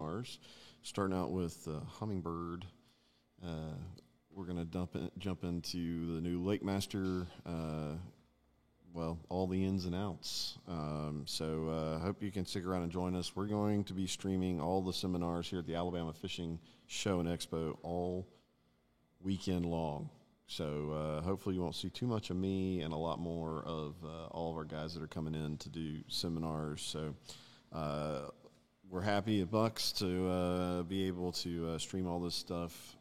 seminars. Starting out with Hummingbird. Uh, we're going to jump into the new Lake Master. All the ins and outs. So I hope you can stick around and join us. We're going to be streaming all the seminars here at the Alabama Fishing Show and Expo all weekend long. So hopefully you won't see too much of me and a lot more of all of our guys that are coming in to do seminars. So we're happy at Bucks to be able to stream all this stuff.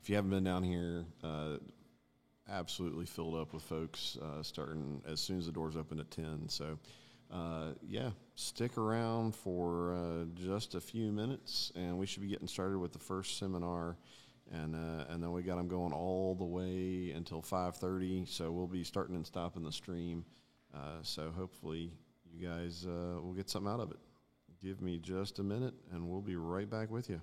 If you haven't been down here, absolutely filled up with folks starting as soon as the doors open at 10. So, stick around for just a few minutes, and we should be getting started with the first seminar. And then we got them going all the way until 5:30. So we'll be starting and stopping the stream. So hopefully you guys will get something out of it. Give me just a minute, and we'll be right back with you.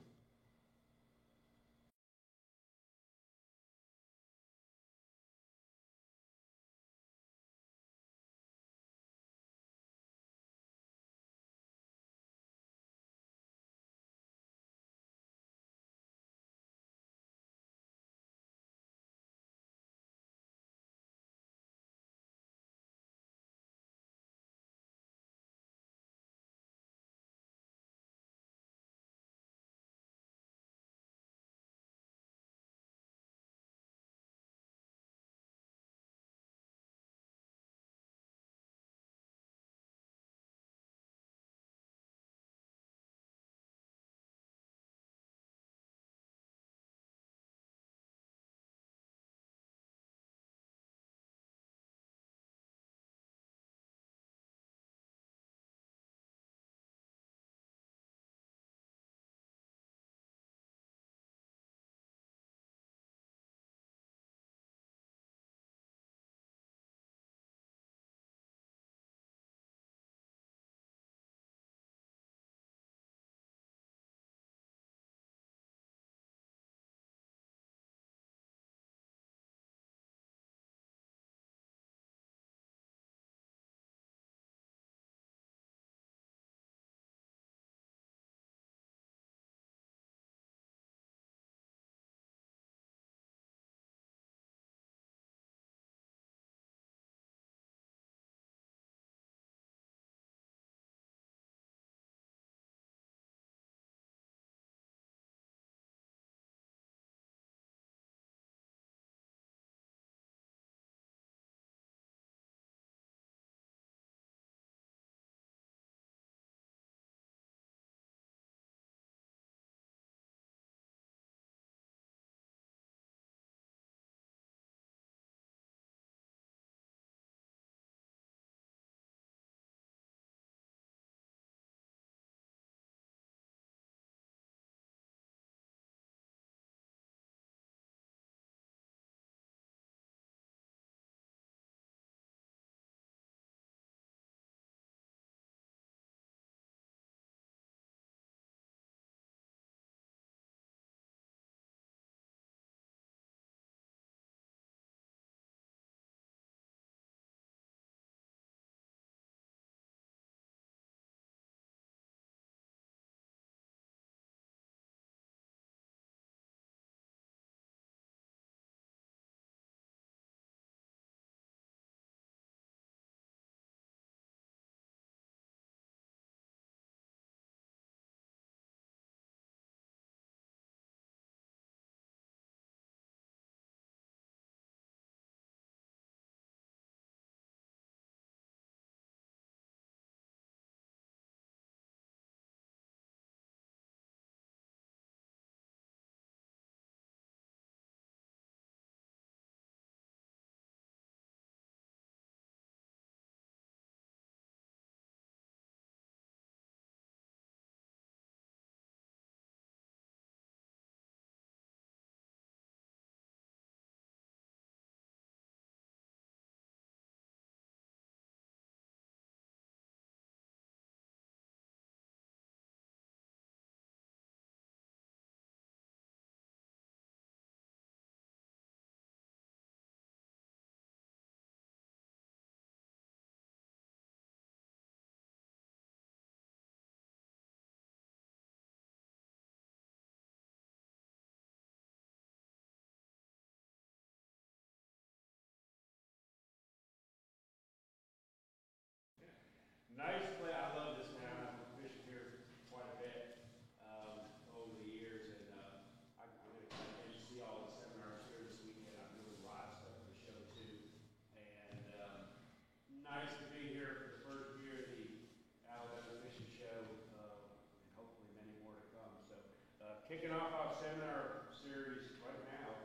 Kicking off our seminar series right now,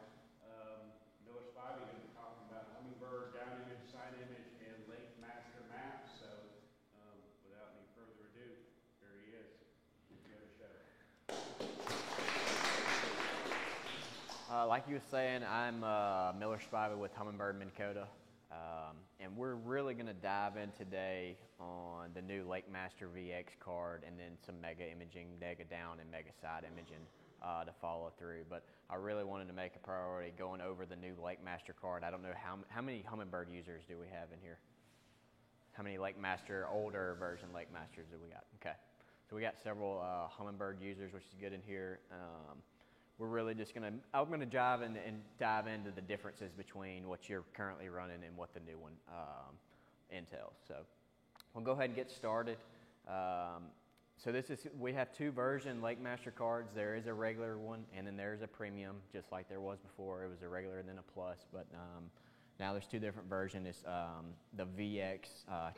Miller Spivey going to be talking about Humminbird, down image, side image, and Lake Master maps. So without any further ado, here he is. Give it a show. Like you were saying, I'm Miller Spivey with Humminbird Minn Kota, and we're really going to dive in today on the new Lake Master VX card and then some mega imaging, mega down and mega side imaging to follow through. But I really wanted to make a priority going over the new Lake Master card. I don't know how many Humminbird users do we have in here? How many Lake Master, older version Lake Masters do we got? Okay, so we got several Humminbird users, which is good in here. We're really just I'm gonna dive into the differences between what you're currently running and what the new one entails. So we'll go ahead and get started. So we have two version Lake Master cards. There is a regular one, and then there's a premium, just like there was before. It was a regular and then a plus, but now there's two different versions. It's the VX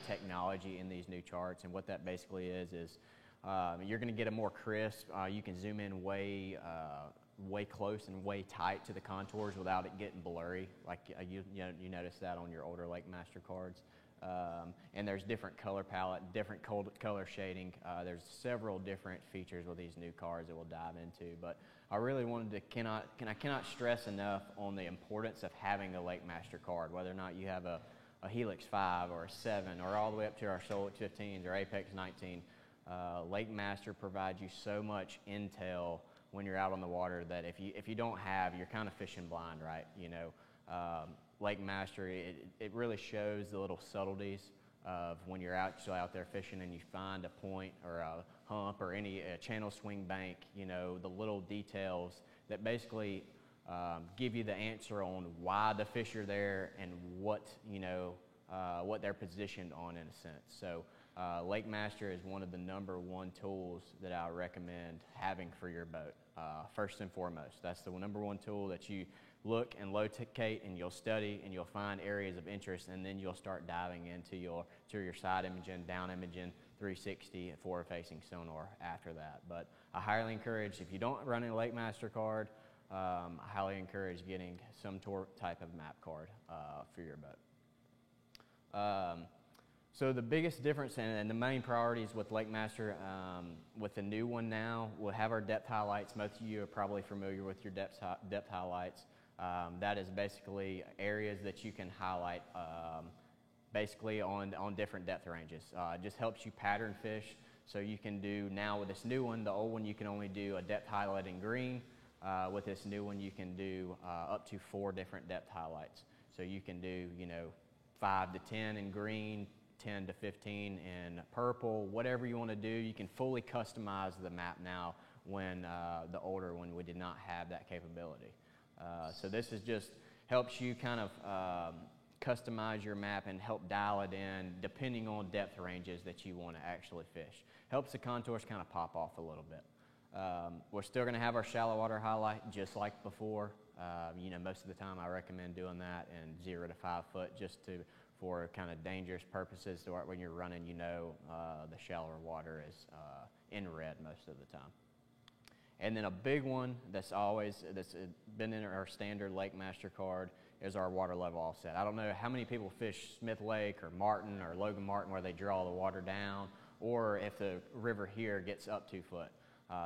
technology in these new charts, and what that basically is you're going to get a more crisp. You can zoom in way close and way tight to the contours without it getting blurry. Like you notice that on your older Lake Master cards. And there's different color palette, different color shading. There's several different features with these new cards that we'll dive into. But I really wanted to I cannot stress enough on the importance of having a Lake Master card, whether or not you have a Helix 5 or a 7 or all the way up to our Solix 15s or Apex 19. Lake Master provides you so much intel when you're out on the water that if you don't have, you're kind of fishing blind, right? Lake Master, it really shows the little subtleties of when you're actually out there fishing and you find a point or a hump or any channel swing bank, the little details that basically give you the answer on why the fish are there and what they're positioned on in a sense. So Lake Master is one of the #1 tools that I recommend having for your boat. First and foremost, that's the #1 tool that you look and locate and you'll study and you'll find areas of interest, and then you'll start diving into your side imaging, down imaging, 360, and forward-facing sonar after that. But I highly encourage, if you don't run a Lake Master card, I highly encourage getting some type of map card for your boat. So the biggest difference and the main priorities with Lake Master, with the new one now, we'll have our depth highlights. Most of you are probably familiar with your depth highlights. That is basically areas that you can highlight basically on different depth ranges. It just helps you pattern fish. So you can do now with this new one, the old one you can only do a depth highlight in green. With this new one you can do up to 4 different depth highlights. So you can do 5 to 10 in green, 10 to 15 in purple, whatever you want to do. You can fully customize the map now when the older one we did not have that capability. So this is just helps you kind of customize your map and help dial it in depending on depth ranges that you want to actually fish. Helps the contours kind of pop off a little bit. We're still going to have our shallow water highlight just like before. Most of the time I recommend doing that in 0 to 5 foot for kind of dangerous purposes. So when you're running, the shallower water is in red most of the time. And then a big one that's been in our standard Lake Master card is our water level offset. I don't know how many people fish Smith Lake or Martin or Logan Martin where they draw the water down, or if the river here gets up 2 foot.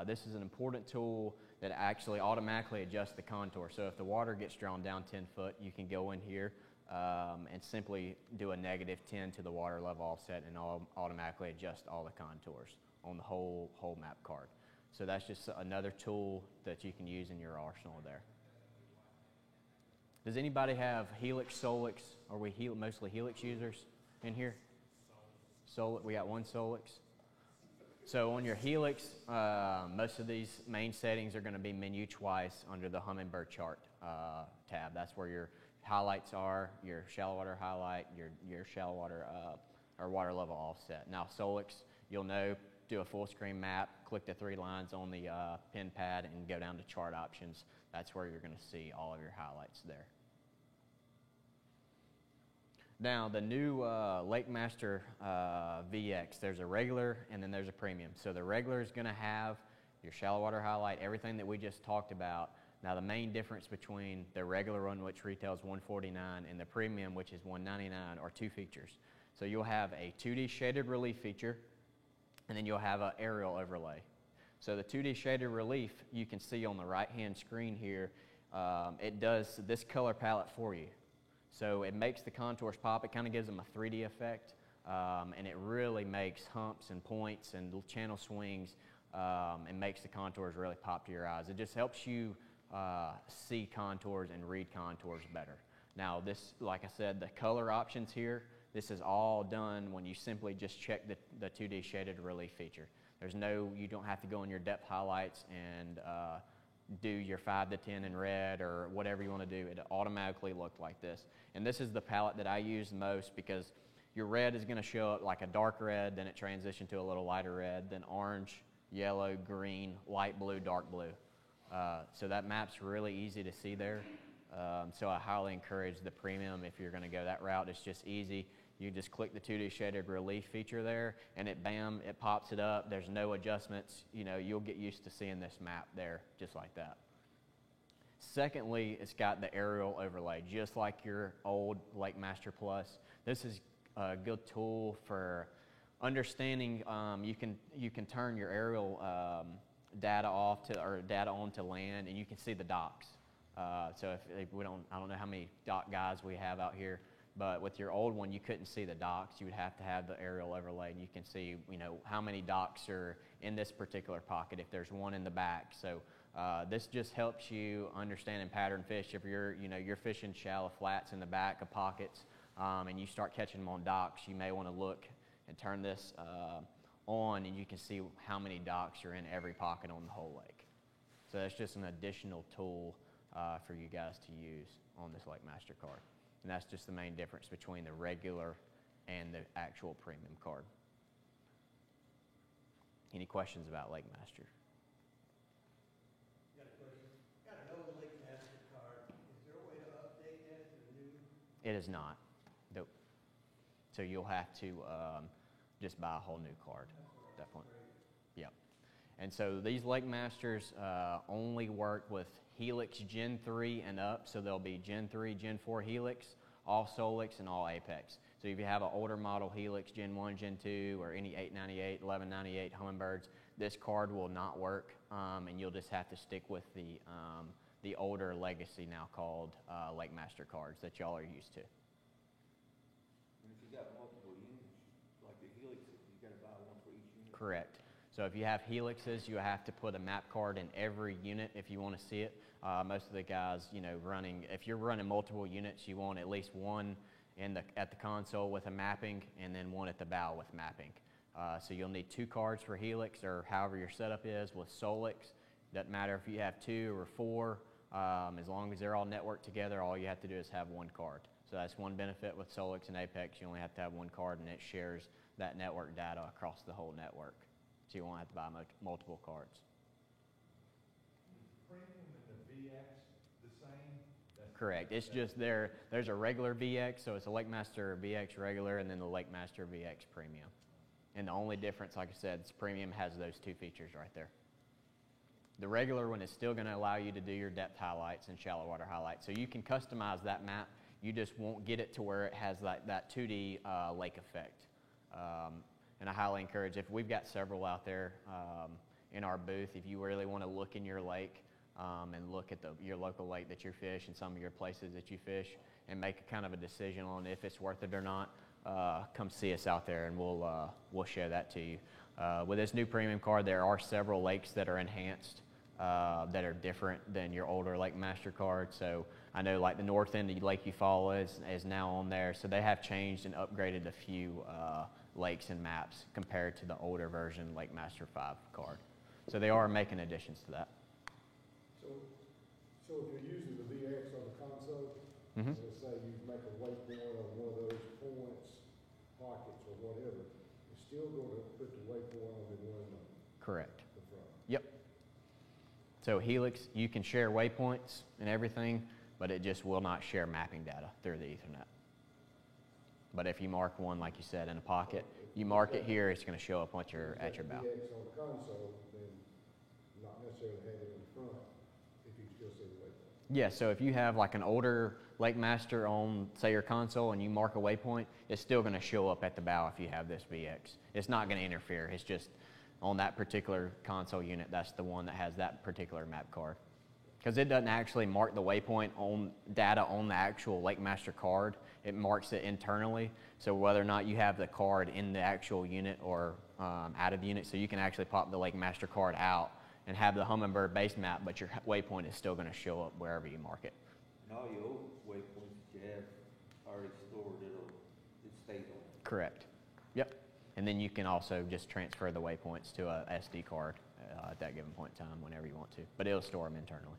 This is an important tool that actually automatically adjusts the contour. So if the water gets drawn down 10 foot, you can go in here and simply do a -10 to the water level offset and automatically adjust all the contours on the whole map card. So that's just another tool that you can use in your arsenal there. Does anybody have Helix, Solix? Are we mostly Helix users in here? Solix. We got one Solix. So on your Helix, most of these main settings are going to be menu twice under the Humminbird chart tab. That's where your highlights are, your shallow water highlight, your shallow water or water level offset. Now Solix, you'll do a full screen map, click the 3 lines on the pen pad and go down to chart options. That's where you're going to see all of your highlights there. Now the new Lake Master VX, there's a regular and then there's a premium. So the regular is going to have your shallow water highlight, everything that we just talked about. Now the main difference between the regular one, which retails $149, and the premium, which is $199, are two features. So you'll have a 2D shaded relief feature, and then you'll have an aerial overlay. So the 2D shaded relief, you can see on the right-hand screen here, it does this color palette for you. So it makes the contours pop. It kind of gives them a 3D effect, and it really makes humps and points and channel swings, and makes the contours really pop to your eyes. It just helps you see contours and read contours better. Now this, like I said, the color options here, this is all done when you simply just check the 2D shaded relief feature. There's no, you don't have to go in your depth highlights and do your 5 to 10 in red or whatever you want to do. It automatically looked like this. And this is the palette that I use most because your red is going to show up like a dark red, then it transitions to a little lighter red, then orange, yellow, green, light blue, dark blue. So that map's really easy to see there. So I highly encourage the premium if you're going to go that route. It's just easy. You just click the 2D shaded relief feature there, and it pops it up. There's no adjustments. You know, you'll get used to seeing this map there just like that. Secondly, it's got the aerial overlay, just like your old LakeMaster Plus. This is a good tool for understanding. You can turn your aerial data off to, or data onto land, and you can see the docks. So if we don't, I don't know how many dock guys we have out here, but with your old one, you couldn't see the docks. You would have to have the aerial overlay, and you can see, you know, how many docks are in this particular pocket if there's one in the back. So this just helps you understand and pattern fish. If you're, you know, you're fishing shallow flats in the back of pockets, and you start catching them on docks, you may want to look and turn this on, and you can see how many docks are in every pocket on the whole lake. So that's just an additional tool for you guys to use on this LakeMaster card. And that's just the main difference between the regular and the actual premium card. Any questions about LakeMaster? Got a question. Got an old LakeMaster card. Is there a way to update that to the new? It is not. Nope. So you'll have to just buy a whole new card. Definitely. Yep. And so these LakeMasters only work with Helix Gen 3 and up, so they'll be Gen 3, Gen 4 Helix, all Solix, and all Apex. So if you have an older model Helix Gen 1, Gen 2, or any 898, 1198 Humminbirds, this card will not work, and you'll just have to stick with the older legacy now called LakeMaster cards that y'all are used to. And if you got multiple units, like the Helixes, you gotta buy one for each unit? Correct. So if you have Helixes, you have to put a map card in every unit if you want to see it. Most of the guys, you know, if you're running multiple units, you want at least one at the console with a mapping, and then one at the bow with mapping. So you'll need 2 cards for Helix, or however your setup is with Solix. Doesn't matter if you have 2 or 4, as long as they're all networked together, all you have to do is have 1 card. So that's one benefit with Solix and Apex. You only have to have 1 card, and it shares that network data across the whole network. So you won't have to buy multiple cards. Premium and the VX the same? Correct. It's just there's a regular VX, so it's a LakeMaster VX regular, and then the LakeMaster VX Premium. And the only difference, like I said, is Premium has those 2 features right there. The regular one is still going to allow you to do your depth highlights and shallow water highlights. So you can customize that map. You just won't get it to where it has that 2D lake effect. And I highly encourage, if we've got several out there in our booth, if you really want to look in your lake and look at your local lake that you fish and some of your places that you fish and make a kind of a decision on if it's worth it or not, come see us out there, and we'll share that to you. With this new premium card, there are several lakes that are enhanced that are different than your older LakeMaster card. So I know like the north end of Lake Eufaula is now on there, so they have changed and upgraded a few lakes and maps compared to the older version LakeMaster 5 card. So they are making additions to that. So if you're using the VX on the console, Mm-hmm. let's say you make a waypoint on one of those points, pockets, or whatever, you're still going to put the waypoint on the one in Correct. the front. Yep. So Helix, you can share waypoints and everything, but it just will not share mapping data through the Ethernet. But if you mark one, like you said, in a pocket, you mark it here, it's going to show up at your bow. VX on the console, then necessarily have it in the front if you can still see the waypoint. Yeah, so if you have like an older Lake Master on, say, your console and you mark a waypoint, it's still going to show up at the bow if you have this VX. It's not going to interfere. It's just on that particular console unit, that's the one that has that particular map card. Because it doesn't actually mark the waypoint on data on the actual Lake Master card. It marks it internally. So whether or not you have the card in the actual unit or out of the unit, so you can actually pop the Lake Master card out and have the Humminbird base map, but your waypoint is still going to show up wherever you mark it. And all your old waypoints that you have already stored, it stays on. Correct. Yep. And then you can also just transfer the waypoints to a SD card at that given point in time whenever you want to, but it'll store them internally.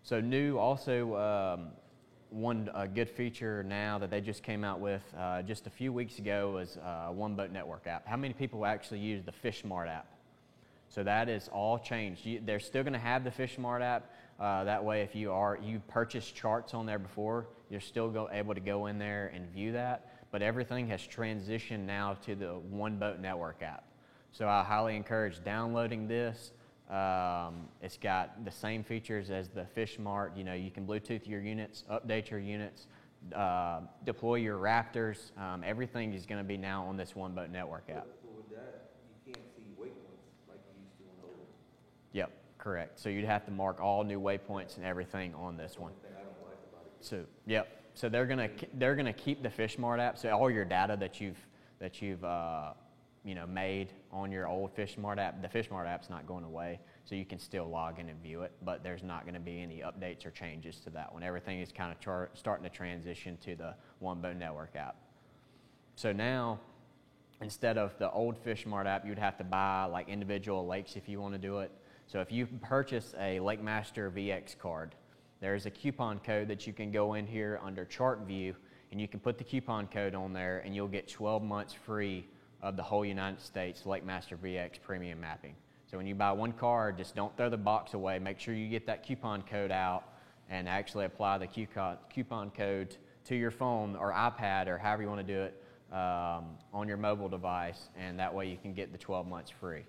So new also, one good feature now that they just came out with just a few weeks ago was One Boat Network app. How many people actually use the FishSmart app? So that is all changed. They're still going to have the FishSmart app. That way, if you purchased charts on there before, you're still able to go in there and view that. But everything has transitioned now to the One Boat Network app. So I highly encourage downloading this. It's got the same features as the FishSmart. You know, you can Bluetooth your units, update your units, deploy your Raptors. Everything is going to be now on this One Boat Network app. So with that, you can't see waypoints like you used to on the old. Yep, correct. So you'd have to mark all new waypoints and everything on this one. One thing I don't like about it. So yep. So they're gonna keep the FishSmart app. So all your data that you've made on your old FishSmart app, the FishSmart app's not going away. So you can still log in and view it, but there's not going to be any updates or changes to that one. Everything is kind of starting to transition to the One Boat Network app. So now, instead of the old FishSmart app, you'd have to buy like individual lakes if you want to do it. So if you purchase a Lake Master VX card, there's a coupon code that you can go in here under Chart View, and you can put the coupon code on there, and you'll get 12 months free of the whole United States Lake Master VX premium mapping. So when you buy one card, just don't throw the box away. Make sure you get that coupon code out and actually apply the coupon code to your phone or iPad or however you want to do it on your mobile device, and that way you can get the 12 months free.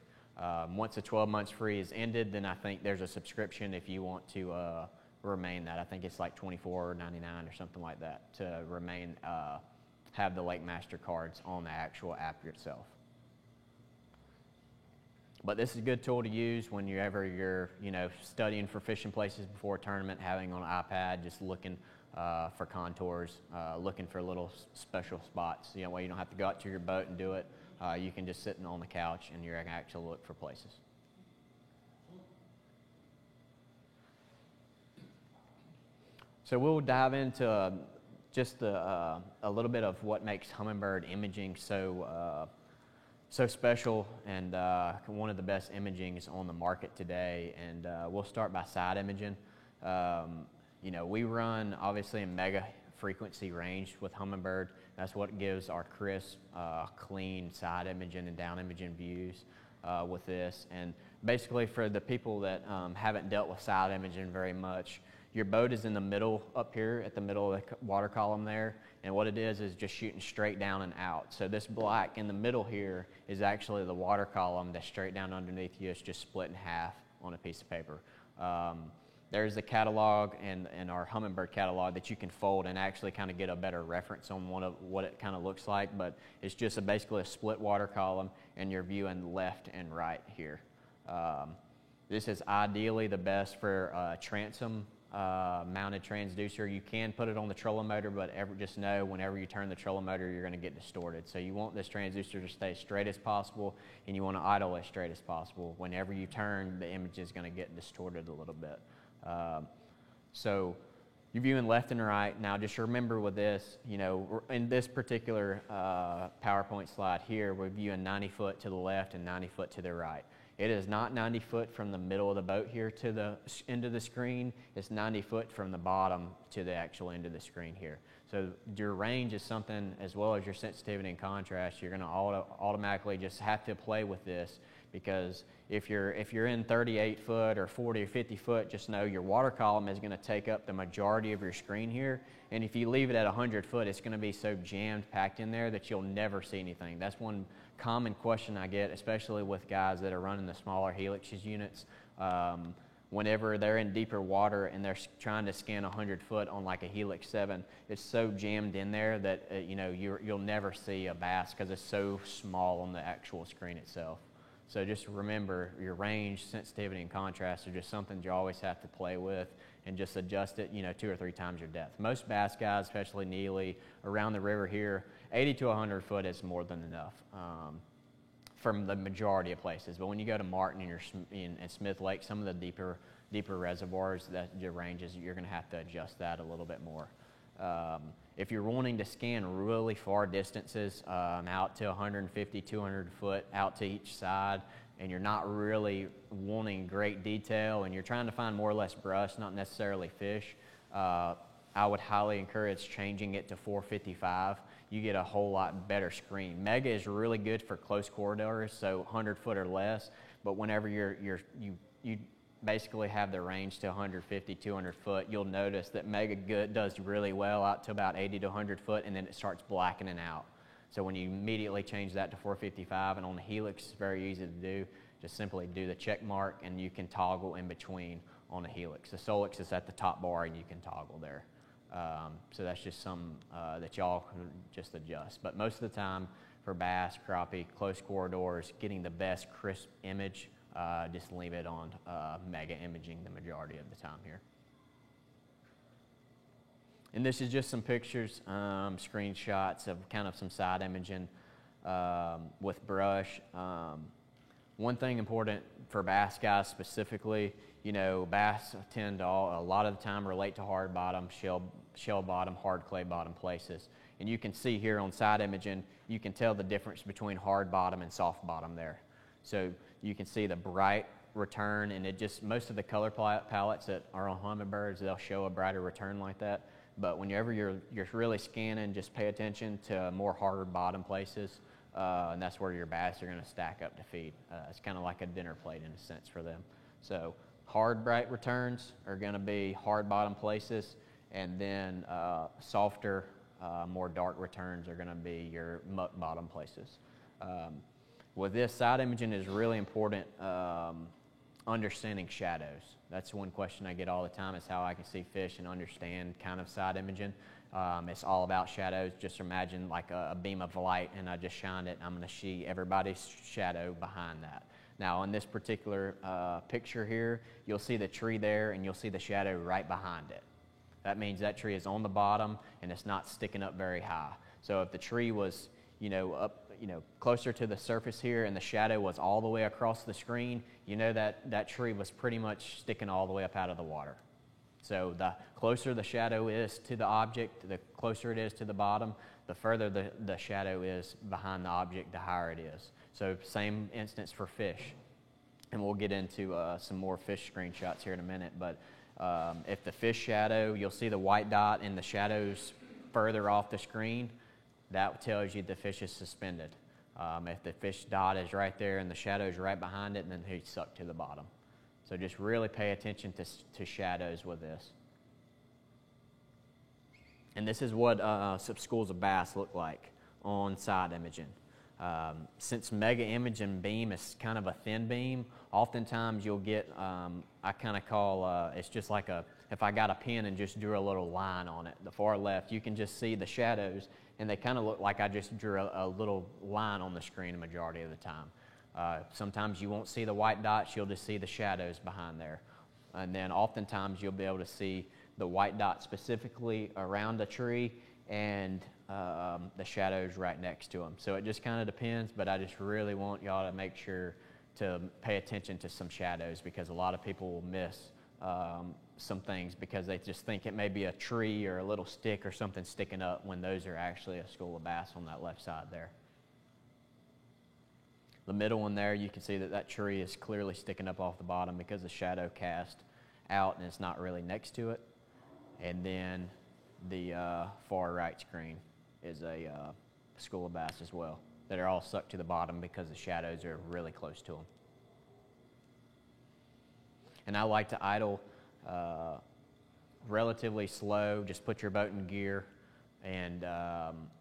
Once the 12 months free is ended, then I think there's a subscription if you want to remain that. I think it's like $24.99 or something like that to remain, have the Lake Master cards on the actual app itself. But this is a good tool to use when you're studying for fishing places before a tournament, having on an iPad, just looking for contours, looking for little special spots. You know, where you don't have to go out to your boat and do it. You can just sit on the couch and you're actually look for places. So we'll dive into just a little bit of what makes Humminbird imaging so special and one of the best imagings on the market today. And we'll start by side imaging. We run obviously a mega frequency range with Humminbird. That's what gives our crisp, clean side imaging and down imaging views with this. And basically for the people that haven't dealt with side imaging very much, your boat is in the middle up here at the middle of the water column there, and what it is just shooting straight down and out. So this black in the middle here is actually the water column that's straight down underneath you. It's just split in half on a piece of paper. There's the catalog and our Humminbird catalog that you can fold and actually kind of get a better reference on what it kind of looks like, but it's just basically a split water column, and you're viewing left and right here. This is ideally the best for transom mounted transducer. You can put it on the trolling motor, but just know whenever you turn the trolling motor, you're going to get distorted. So you want this transducer to stay straight as possible, and you want to idle as straight as possible. Whenever you turn, the image is going to get distorted a little bit. So you're viewing left and right. Now just remember with this, in this particular PowerPoint slide here, we're viewing 90 foot to the left and 90 foot to the right. It is not 90 foot from the middle of the boat here to the end of the screen. It's 90 foot from the bottom to the actual end of the screen here. So your range is something, as well as your sensitivity and contrast, you're going to automatically just have to play with this, because if you're in 38 foot or 40 or 50 foot, just know your water column is going to take up the majority of your screen here. And if you leave it at 100 foot, it's going to be so jammed packed in there that you'll never see anything. That's one common question I get, especially with guys that are running the smaller Helixes units. Whenever they're in deeper water and they're trying to scan 100 foot on like a Helix 7, it's so jammed in there that you'll never see a bass because it's so small on the actual screen itself. So just remember, your range, sensitivity, and contrast are just something you always have to play with, and just adjust it 2 or 3 times your depth. Most bass guys, especially Neely, around the river here, 80 to 100 foot is more than enough. From the majority of places. But when you go to Martin and Smith Lake, some of the deeper reservoirs, that your ranges, you're going to have to adjust that a little bit more. If you're wanting to scan really far distances, out to 150, 200 foot out to each side, and you're not really wanting great detail and you're trying to find more or less brush, not necessarily fish, I would highly encourage changing it to 455. You get a whole lot better screen. Mega is really good for close corridors, so 100 foot or less, but whenever you basically have the range to 150, 200 foot, you'll notice that Mega does really well out to about 80 to 100 foot, and then it starts blackening out. So when you immediately change that to 455, and on the Helix, it's very easy to do. Just simply do the check mark, and you can toggle in between on the Helix. The Solix is at the top bar, and you can toggle there. So that's just some that y'all can just adjust. But most of the time for bass, crappie, close corridors, getting the best crisp image, just leave it on Mega imaging the majority of the time here. And this is just some pictures, screenshots of kind of some side imaging with brush. One thing important for bass guys specifically, bass tend to a lot of the time relate to hard bottom, shell bottom, hard clay bottom places. And you can see here on side imaging, you can tell the difference between hard bottom and soft bottom there. So you can see the bright return, and most of the color palettes that are on Humminbirds, they'll show a brighter return like that. But whenever you're really scanning, just pay attention to more hard bottom places, and that's where your bass are going to stack up to feed. It's kind of like a dinner plate in a sense for them. So hard bright returns are going to be hard bottom places, and then softer, more dark returns are going to be your muck bottom places. With this, side imaging is really important, understanding shadows. That's one question I get all the time, is how I can see fish and understand kind of side imaging. It's all about shadows. Just imagine like a beam of light, and I just shined it, and I'm going to see everybody's shadow behind that. Now, in this particular picture here, you'll see the tree there, and you'll see the shadow right behind it. That means that tree is on the bottom, and it's not sticking up very high. So if the tree was, up, closer to the surface here, and the shadow was all the way across the screen, that tree was pretty much sticking all the way up out of the water. So the closer the shadow is to the object, the closer it is to the bottom, the further the shadow is behind the object, the higher it is. So same instance for fish. And we'll get into some more fish screenshots here in a minute. But if the fish shadow, you'll see the white dot and the shadows further off the screen, that tells you the fish is suspended. If the fish dot is right there and the shadow is right behind it, then he's sucked to the bottom. So just really pay attention to shadows with this. And this is what some schools of bass look like on side imaging. Since Mega imaging beam is kind of a thin beam, oftentimes you'll get, I kind of call, it's just like if I got a pen and just drew a little line on it, the far left, you can just see the shadows, and they kind of look like I just drew a little line on the screen the majority of the time. Sometimes you won't see the white dots, you'll just see the shadows behind there. And then oftentimes you'll be able to see the white dot specifically around a tree and the shadows right next to them. So it just kind of depends, but I just really want y'all to make sure to pay attention to some shadows, because a lot of people will miss some things because they just think it may be a tree or a little stick or something sticking up, when those are actually a school of bass on that left side there. The middle one there, you can see that tree is clearly sticking up off the bottom, because the shadow cast out and it's not really next to it. And then the far right screen is a school of bass as well that are all sucked to the bottom because the shadows are really close to them. And I like to idle relatively slow. Just put your boat in gear, and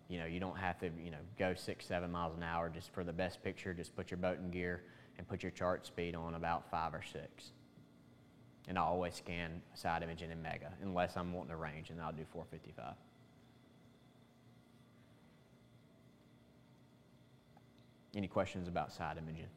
you don't have to go 6-7 miles an hour. Just for the best picture, just put your boat in gear and put your chart speed on about 5 or 6. And I always scan side imaging in Mega, unless I'm wanting to range, and I'll do 455. Any questions about side imaging?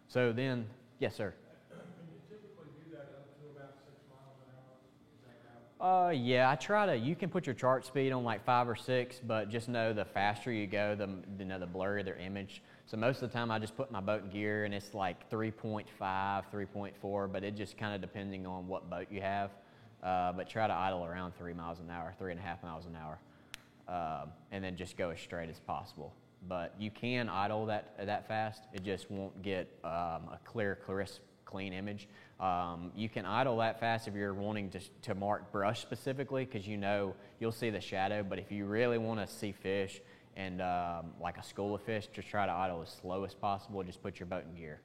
So then, yes, sir. Can you typically do that up to about 6 miles an hour? Is that about? Yeah, I try to. You can put your chart speed on like 5 or 6, but just know the faster you go, the blurrier their image. So most of the time, I just put my boat in gear, and it's like 3.5, 3.4, but it just kind of depending on what boat you have. But try to idle around 3 miles an hour, 3.5 miles an hour, and then just go as straight as possible. But you can idle that fast. It just won't get a clear, crisp, clean image. You can idle that fast if you're wanting to mark brush specifically, because you'll see the shadow. But if you really want to see fish and like a school of fish, just try to idle as slow as possible. Just put your boat in gear.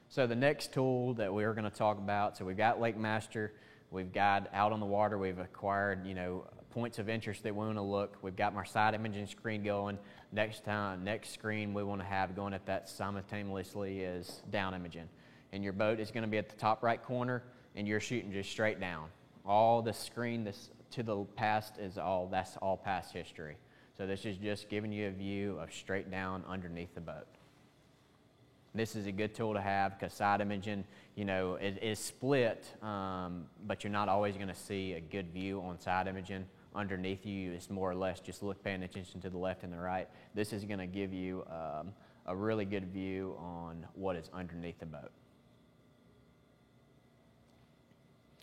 So the next tool that we're going to talk about, so we've got Lake Master, we've got out on the water, we've acquired, points of interest that we want to look. We've got our side imaging screen going. Next screen we want to have going at that simultaneously is down imaging. And your boat is going to be at the top right corner, and you're shooting just straight down. All the screen this to the past that's all past history. So this is just giving you a view of straight down underneath the boat. This is a good tool to have because side imaging, it is split, but you're not always going to see a good view on side imaging. Underneath you, it's more or less just paying attention to the left and the right. This is going to give you a really good view on what is underneath the boat.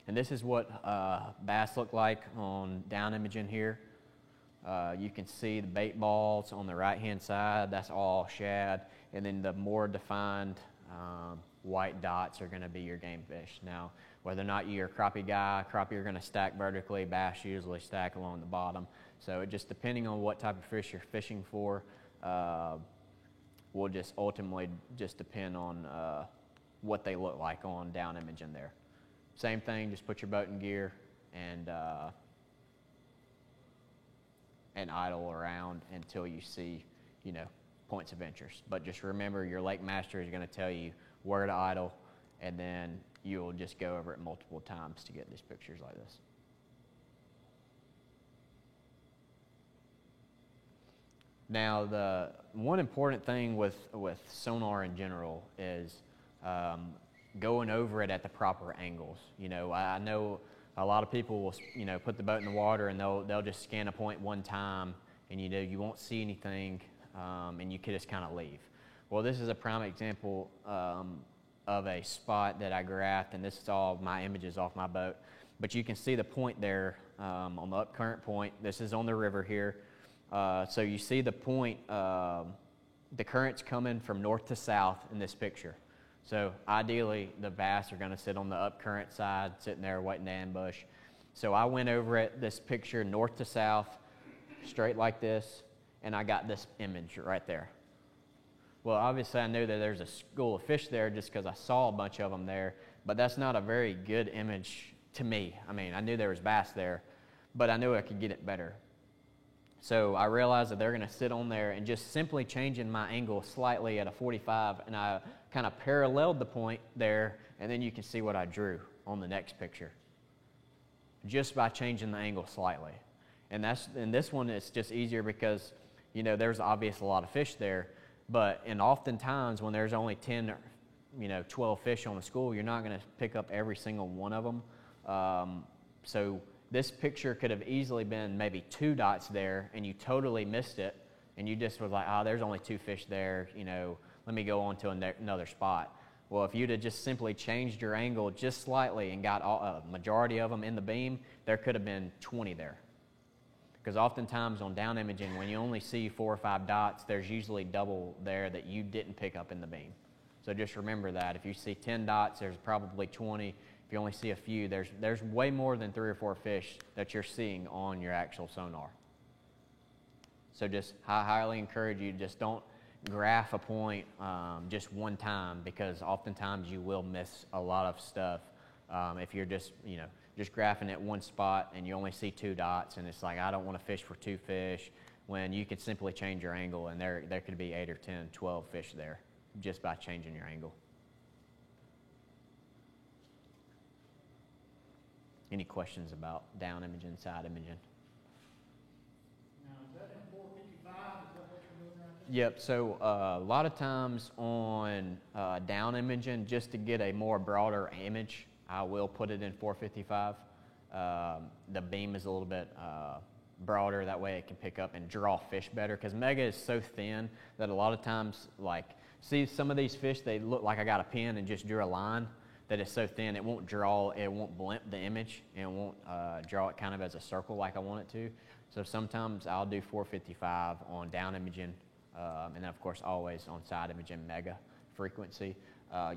And this is what bass look like on down imaging here. You can see the bait balls on the right-hand side. That's all shad. And then the more defined white dots are going to be your game fish. Now, whether or not you're a crappie guy, crappie are going to stack vertically. Bass usually stack along the bottom. So it just depending on what type of fish you're fishing for, will just ultimately just depend on what they look like on down imaging there. Same thing, just put your boat in gear and idle around until you see, points of interest. But just remember, your Lake Master is going to tell you where to idle, and then you'll just go over it multiple times to get these pictures like this. Now, the one important thing with sonar in general is going over it at the proper angles. I know a lot of people will, put the boat in the water and they'll just scan a point one time, and you won't see anything, and you can just kind of leave. Well, this is a prime example of a spot that I graphed, and this is all my images off my boat. But you can see the point there on the up current point. This is on the river here. So you see the point, the current's coming from north to south in this picture. So ideally, the bass are going to sit on the up current side, sitting there waiting to ambush. So I went over at this picture north to south, straight like this, and I got this image right there. Well, obviously, I knew that there's a school of fish there just because I saw a bunch of them there, but that's not a very good image to me. I mean, I knew there was bass there, but I knew I could get it better. So I realized that they're going to sit on there, and just simply changing my angle slightly at a 45, and I kind of paralleled the point there, and then you can see what I drew on the next picture just by changing the angle slightly. And this one it's just easier because there's obviously a lot of fish there, but oftentimes when there's only 10 or 12 fish on the school, you're not going to pick up every single one of them. So this picture could have easily been maybe 2 dots there, and you totally missed it, and you just was like, there's only 2 fish there, let me go on to another spot. Well, if you'd have just simply changed your angle just slightly and got a majority of them in the beam, there could have been 20 there. Because oftentimes on down imaging, when you only see 4 or 5 dots, there's usually double there that you didn't pick up in the beam. So just remember that. If you see 10 dots, there's probably 20. If you only see a few, there's way more than 3 or 4 fish that you're seeing on your actual sonar. So just highly encourage you, just don't graph a point just one time, because oftentimes you will miss a lot of stuff if you're just graphing at one spot and you only see 2 dots, and it's like, I don't want to fish for 2 fish, when you could simply change your angle and there could be 8 or 10, 12 fish there just by changing your angle. Any questions about down imaging, side imaging? Now, is that in 455? Is that what you're doing right there? Yep, so a lot of times on down imaging, just to get a more broader image, I will put it in 455. The beam is a little bit broader, that way it can pick up and draw fish better, because Mega is so thin that a lot of times, like, see some of these fish, they look like I got a pen and just drew a line, that is so thin it won't blimp the image, and it won't draw it kind of as a circle like I want it to. So sometimes I'll do 455 on down imaging, and then of course always on side imaging Mega frequency.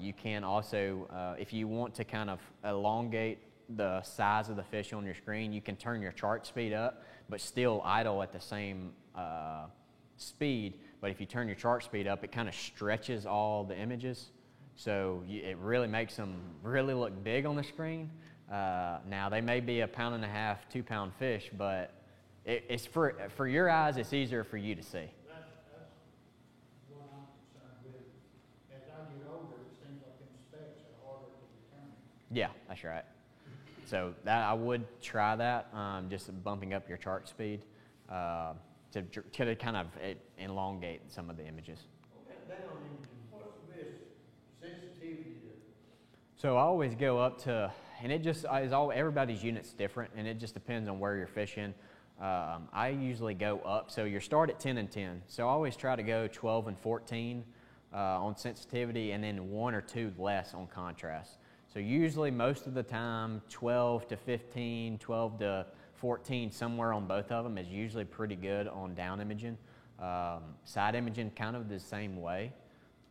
You can also, if you want to kind of elongate the size of the fish on your screen, you can turn your chart speed up, but still idle at the same speed. But if you turn your chart speed up, it kind of stretches all the images. So it really makes them really look big on the screen. Now they may be 1.5 pound, 2 pound fish, but it's for your eyes, it's easier for you to see. That's what I'm concerned with. As I get older, it seems like them specs are harder to determine. Yeah, that's right. So that I would try that, just bumping up your chart speed to kind of elongate some of the images. Down imaging, what's the best sensitivity to? So I always go up to, and it just is everybody's unit's different, and it just depends on where you're fishing. I usually go up, so you start at 10 and 10. So I always try to go 12 and 14 on sensitivity, and then 1 or 2 less on contrast. So usually most of the time 12 to 15, 12 to 14, somewhere on both of them is usually pretty good on down imaging. Side imaging kind of the same way.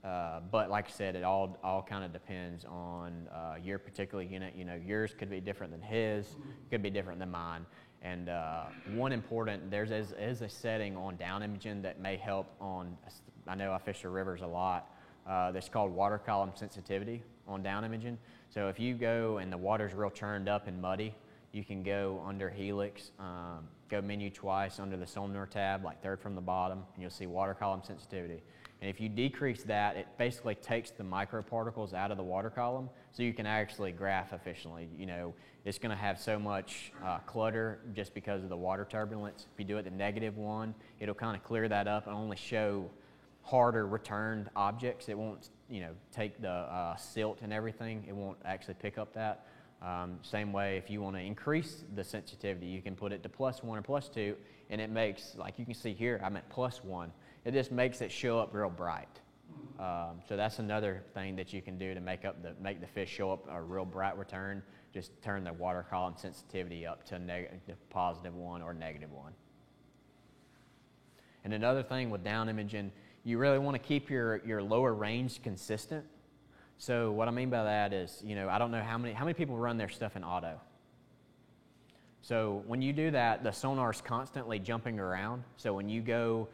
But like I said, it all kind of depends on your particular unit. You know, yours could be different than his, could be different than mine. And there's a setting on down imaging that may help on, I know I fish the rivers a lot, that's called water column sensitivity on down imaging. So if you go and the water's real churned up and muddy, you can go under Helix, go menu twice under the sonar tab, like third from the bottom, and you'll see water column sensitivity. And if you decrease that, it basically takes the microparticles out of the water column, so you can actually graph efficiently. You know, it's going to have so much clutter just because of the water turbulence. If you do it at the -1, it'll kind of clear that up and only show harder returned objects. It won't, take the silt and everything. It won't actually pick up that. Same way, if you want to increase the sensitivity, you can put it to +1 or +2, and it makes, like you can see here, I'm at +1. It just makes it show up real bright. So that's another thing that you can do to make the fish show up a real bright return. Just turn the water column sensitivity up to +1 or -1. And another thing with down imaging, you really want to keep your lower range consistent. So what I mean by that is, I don't know how many people run their stuff in auto. So when you do that, the sonar is constantly jumping around. So when you go,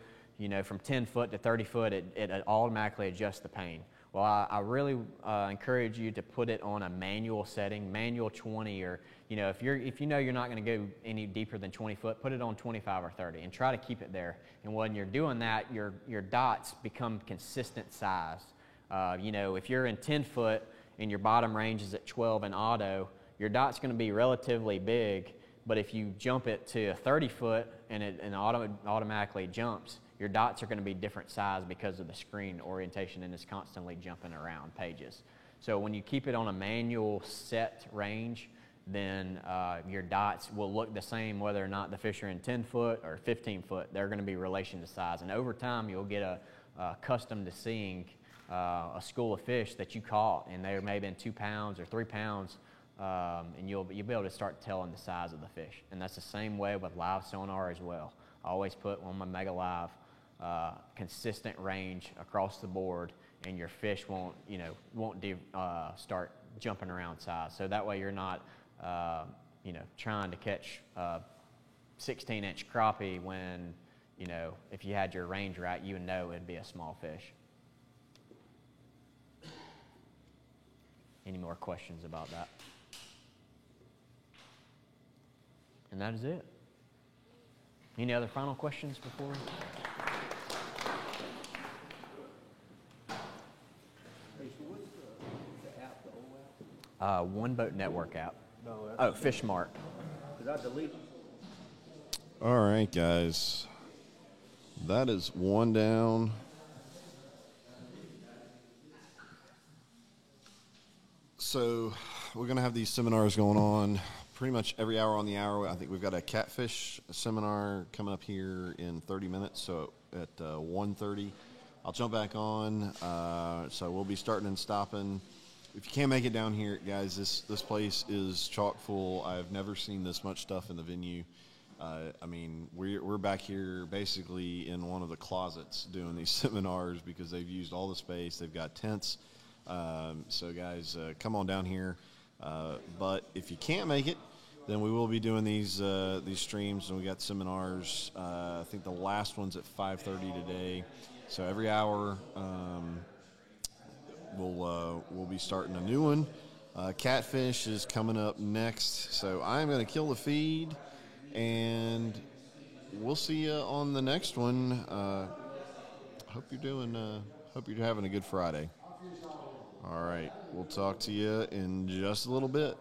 from 10 foot to 30 foot, it automatically adjusts the pane. Well, I really encourage you to put it on a manual setting, manual 20, or if you're not going to go any deeper than 20 foot, put it on 25 or 30, and try to keep it there. And when you're doing that, your dots become consistent size. If you're in 10 foot and your bottom range is at 12 in auto, your dot's going to be relatively big. But if you jump it to 30 foot and it automatically jumps, your dots are going to be different size because of the screen orientation, and it's constantly jumping around pages. So when you keep it on a manual set range, then your dots will look the same whether or not the fish are in 10 foot or 15 foot. They're going to be relation to size. And over time, you'll get accustomed to seeing a school of fish that you caught, and they may have been 2 pounds or 3 pounds, and you'll be able to start telling the size of the fish. And that's the same way with live sonar as well. I always put on my Mega Live consistent range across the board, and your fish won't start jumping around size. So that way you're not trying to catch 16-inch crappie when, if you had your range right, you would know it'd be a small fish. Any more questions about that? And that is it. Any other final questions before? Hey, so what's the app, the old app? One Boat Network app. No, Oh, Fish Mart. Did I delete? All right, guys. That is one down. So we're going to have these seminars going on pretty much every hour on the hour. I think we've got a catfish seminar coming up here in 30 minutes, so at 1:30. I'll jump back on, so we'll be starting and stopping. If you can't make it down here, guys, this place is chock full. I've never seen this much stuff in the venue. I mean, we're back here basically in one of the closets doing these seminars because they've used all the space. They've got tents. So, guys, come on down here. But if you can't make it, then we will be doing these streams, and we got seminars. I think the last one's at 5:30 today. So every hour we'll be starting a new one. Catfish is coming up next. So I'm going to kill the feed. And we'll see you on the next one. Hope you're having a good Friday. All right, we'll talk to you in just a little bit.